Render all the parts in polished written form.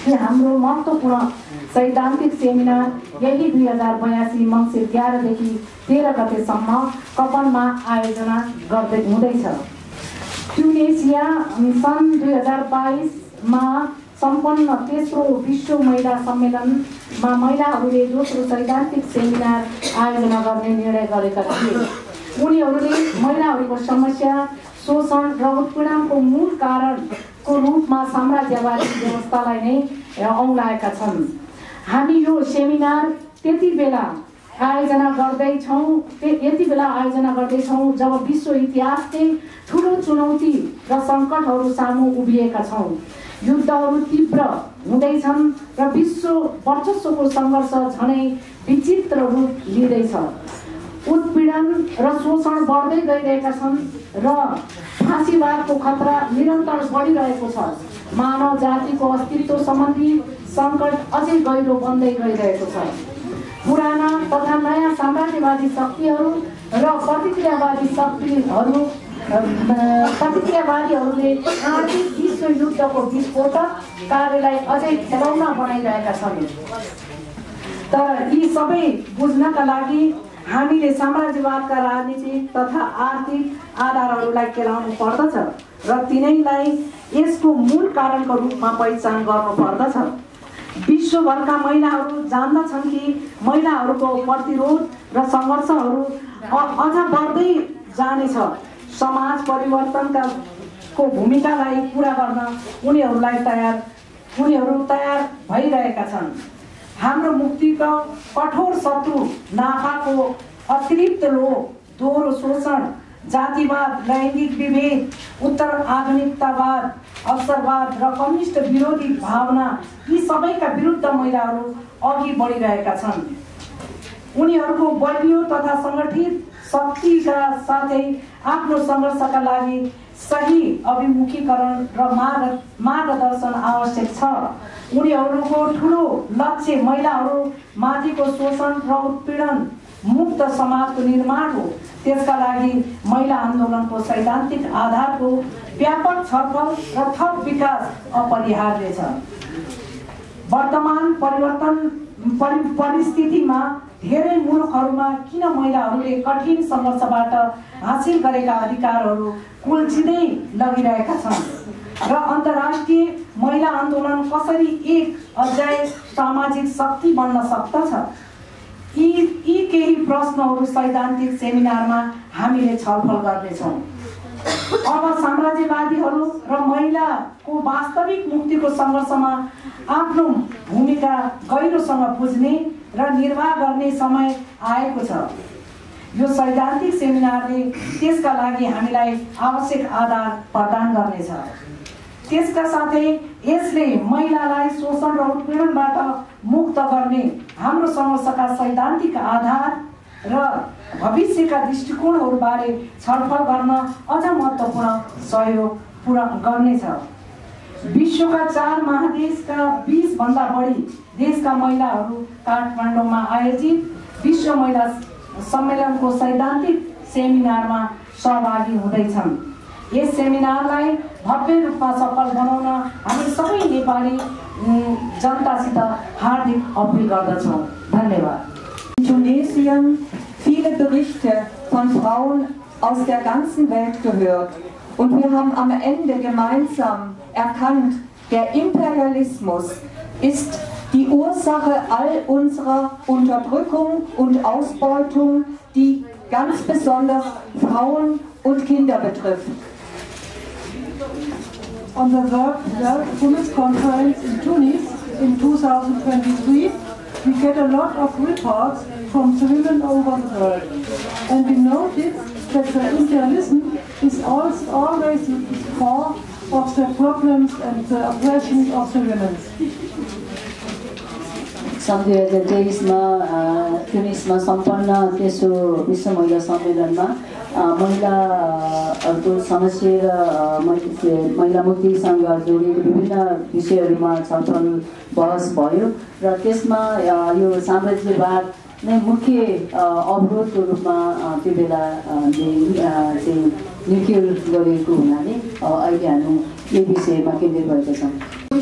कि हाम्रो महत्त्वपूर्ण सैद्धान्तिक सेमिनार यही 2082 मङ्सिर 11 देखि 13 गतेसम्म कपनमा आयोजना हुँदैछ। ट्युनिसिया सन् 2022 मा सम्पन्न तेस्रो विश्व महिला सम्मेलनमा महिलाहरूले दोस्रो सैद्धान्तिक सेमिनार आयोजना गर्ने निर्णय गरेका थिए। उनीहरूले महिलाहरूको समस्या, शोषण र उत्पीडनको मूल कारणको रूपमा साम्राज्यवादी व्यवस्थालाई नै औँलाएका छन्। हामी यो सेमिनार यति बेला आयोजना गर्दैछौँ जब विश्व इतिहासकै ठुलो चुनौती र सङ्कटहरू सामु उभिएका छौँ। युद्धहरू तीव्र हुँदैछन् र विश्व वर्चस्वको सङ्घर्ष झनै विचित्र रूप लिँदैछ। उत्पीडन र शोषण बढ्दै गइरहेका छन् र फाँसीवादको खतरा निरन्तर बढिरहेको छ। मानव जातिको अस्तित्व सम्बन्धी सङ्कट अझै गहिरो बन्दै गइरहेको छ। पुराना तथा नयाँ साम्राज्यवादी शक्तिहरू र प्रतिक्रियावादीहरूले आर्थिक विश्व युद्धको विस्फोटक कार्यलाई अझै खेलौना बनाइरहेका छन्। तर यी सबै बुझ्नका लागि हामीले साम्राज्यवादका राजनीतिक तथा आर्थिक आधारहरूलाई केलाउनु पर्दछ र तिनैलाई यसको मूल कारणको रूपमा पहिचान गर्नु पर्दछ। विश्वभरका महिलाहरू जान्दछन् कि महिलाहरूको प्रतिरोध र सङ्घर्षहरू अझ बढ्दै जानेछ। समाज परिवर्तनको भूमिकालाई पुरा गर्न उनीहरू तयार भइरहेका छन्। हाम्रो मुक्तिको कठोर शत्रु नाफाको अतिरिक्त लोभ, दोहोरो शोषण, जातिवाद, लैङ्गिक विभेद, उत्तर आधुनिकतावाद, अवसरवाद र कम्युनिस्ट विरोधी भावना, यी सबैका विरुद्ध महिलाहरू अघि बढिरहेका छन्। उनीहरूको बलियो तथा सङ्गठित शक्तिका साथै आफ्नो सङ्घर्षका लागि सही अभिमुखीकरण र मार्गदर्शन आवश्यक छ। उनीहरूको ठुलो लक्ष्य महिलाहरू माथिको शोषण र उत्पीडन मुक्त समाजको निर्माण हो। त्यसका लागि महिला आन्दोलनको सैद्धान्तिक आधारको व्यापक छलफल र थप विकास अपरिहार्य छ। वर्तमान परिस्थितिमा धेरै मुलुकहरूमा किन महिलाहरूले कठिन सङ्घर्षबाट हासिल गरेका अधिकारहरू कुल्चिँदै लगिरहेका छन् र अन्तर्राष्ट्रिय महिला आन्दोलन कसरी एक अझै सामाजिक शक्ति बन्न सक्दछ, यी केही प्रश्नहरू सैद्धान्तिक सेमिनारमा हामीले छलफल गर्नेछौँ। अब साम्राज्यवादीहरू र महिलाको वास्तविक मुक्तिको सङ्घर्षमा आफ्नो भूमिका गहिरोसँग बुझ्ने र निर्वाह गर्ने समय आएको छ। यो सैद्धान्तिक सेमिनारले त्यसका लागि हामीलाई आवश्यक आधार प्रदान गर्नेछ। त्यसका साथै यसले महिलालाई शोषण र उत्पीडनबाट मुक्त गर्ने हाम्रो सङ्घर्षका सैद्धान्तिक आधार र भविष्यका दृष्टिकोणहरूबारे छलफल गर्न अझ महत्त्वपूर्ण सहयोग पुर्याउन गर्नेछ। विश्वका 4 महादेशका 20 भन्दा बढी देशका महिलाहरू काठमाडौँमा आयोजित विश्व महिला सम्मेलनको सैद्धान्तिक सेमिनारमा सहभागी हुँदैछन्। यस सेमिनारलाई भव्य रूपमा सफल बनाउन हामी सबै नेपाली जनतासित हार्दिक अपील गर्दछौँ। धन्यवाद। In Tunesien viele Berichte von Frauen aus der ganzen Welt gehört und wir haben am Ende gemeinsam erkannt, der Imperialismus ist die Ursache all unserer Unterdrückung und Ausbeutung, die ganz besonders Frauen und Kinder betrifft. On the World Women's Conference in Tunis in 2023, we get a lot of reports from the women over the world. And we notice that the imperialism is always the core of the problems and the oppression of the women. सन् 2023 ट्युनिसमा सम्पन्न तेस्रो विश्व महिला सम्मेलनमा महिलाहरूको समस्या र महिला मुक्तिसँग जोडिएको विभिन्न विषयहरूमा छलफल बहस भयो र त्यसमा यो साम्राज्यवाद नै मुख्य अवरोधको रूपमा त्यो बेला निर्क्युल गरिएको हुनाले अहिले हामी यो विषयमा केन्द्रित भएका छौँ।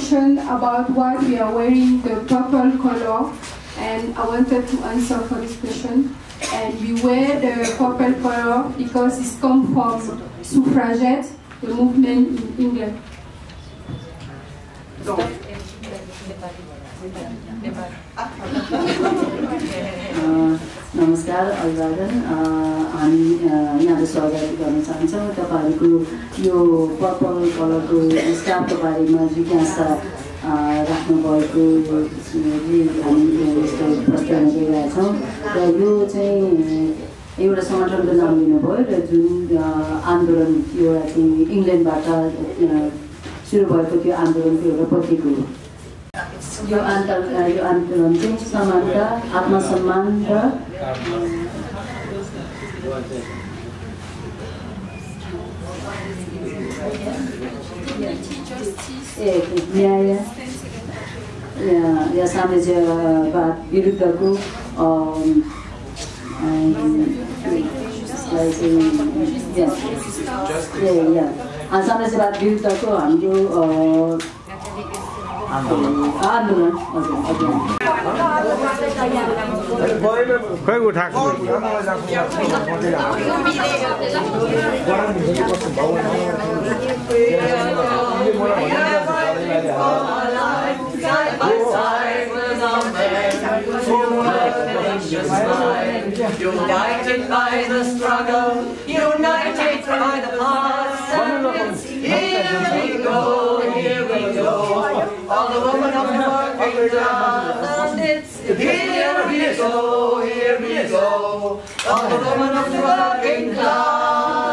question about why we are wearing the purple color, and I wanted to answer for this question. And we wear the purple color because it's come from suffragette, the movement in England. नमस्कार अभिवादन हामी यहाँको स्वागत गर्न चाहन्छौँ तपाईहरुको यो purple कलरको स्कार्फको बारेमा जिज्ञासा राख्नु भएको हामी यस्तो प्रश्न गरिरहेका छौँ र यो चाहिँ एउटा संगठनको नाम लिनुभयो र जुन आन्दोलन एउटा चाहिँ इङ्ल्यान्डबाट सुरु भएको त्यो आन्दोलनको एउटा प्रतीक हो यो आन्दोलन चाहिँ समानता आत्मसम्मान र न्याय या साम्राज्यवाद विरुद्धको साम्राज्यवाद विरुद्धको हाम्रो आन्दोलन खै उठाएको United by the struggle, united by the past, and it's here we go, all the women of the working class, and it's here we go, all the women of the working class.